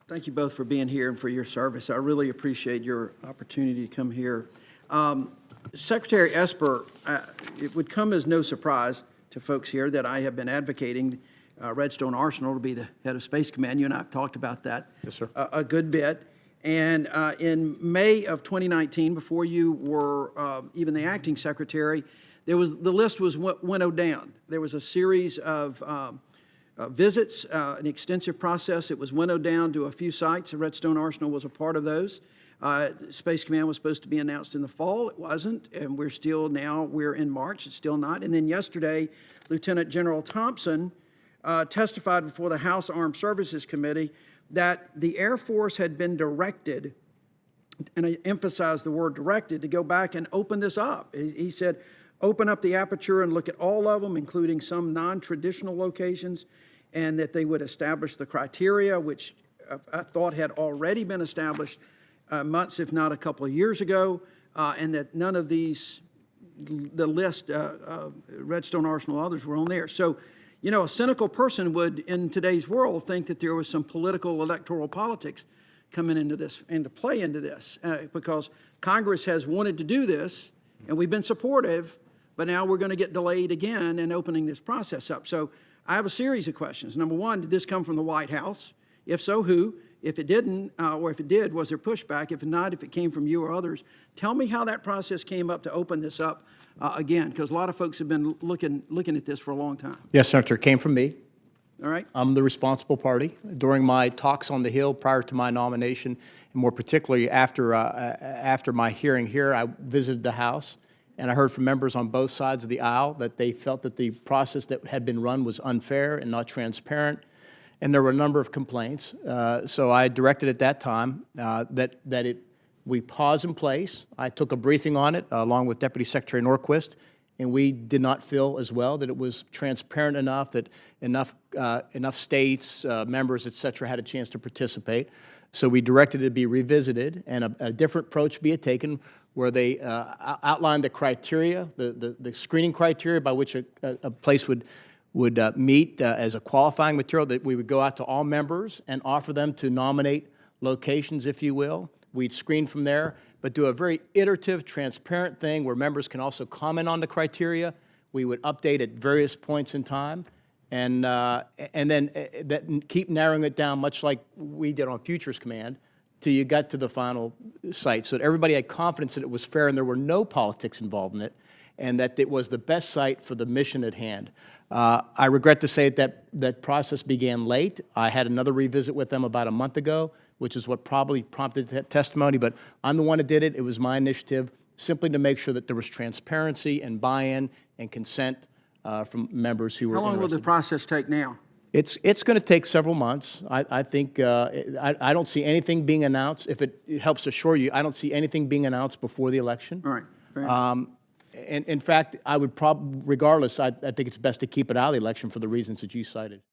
Thank you both for being here and for your service. I really appreciate your opportunity to come here. Secretary Esper, it would come as no surprise to folks here that I have been advocating Redstone Arsenal to be the head of Space Command. You and I have talked about that Yes, sir. A good bit. And in May of 2019, before you were even the acting secretary, the list was winnowed down. There was a series of visits, an extensive process. It was winnowed down to a few sites. The Redstone Arsenal was a part of those. Space Command was supposed to be announced in the fall. It wasn't, and we're in March. It's still not. And then yesterday, Lieutenant General Thompson testified before the House Armed Services Committee that the Air Force had been directed, and I emphasize the word directed, to go back and open this up. He said, open up the aperture and look at all of them, including some non-traditional locations, and that they would establish the criteria, which I thought had already been established months, if not a couple of years ago, and that none of these, the list, Redstone Arsenal, others were on there. So, you know, a cynical person would, in today's world, think that there was some political electoral politics coming into this, into play into this, because Congress has wanted to do this, and we've been supportive, but now we're going to get delayed again in opening this process up. So I have a series of questions. Number one, did this come from the White House? If so, who? If it didn't, or if it did, was there pushback? If not, if it came from you or others, tell me how that process came up to open this up again, because a lot of folks have been looking at this for a long time. Yes, Senator, it came from me. All right. I'm the responsible party. During my talks on the Hill prior to my nomination, and more particularly after my hearing here, I visited the House, and I heard from members on both sides of the aisle that they felt that the process that had been run was unfair and not transparent, and there were a number of complaints. So I directed at that time we pause in place. I took a briefing on it along with Deputy Secretary Norquist, and we did not feel as well that it was transparent enough, that enough states, members, et cetera, had a chance to participate. So we directed it to be revisited and a different approach be taken, where they outlined the criteria, the screening criteria by which a place would meet as a qualifying material, that we would go out to all members and offer them to nominate locations, if you will. We'd screen from there, but do a very iterative, transparent thing where members can also comment on the criteria. We would update at various points in time, and then keep narrowing it down, much like we did on Futures Command, till you got to the final site, so that everybody had confidence that it was fair and there were no politics involved in it, and that it was the best site for the mission at hand. I regret to say that process began late. I had another revisit with them about a month ago, which is what probably prompted that testimony, but I'm the one that did it. It was my initiative, simply to make sure that there was transparency and buy-in and consent from members who were interested. How long will the process take now? It's going to take several months. I think I don't see anything being announced. If it helps assure you, I don't see anything being announced before the election. All right. Fair enough. And in fact, I would probably, regardless, I think it's best to keep it out of the election for the reasons that you cited.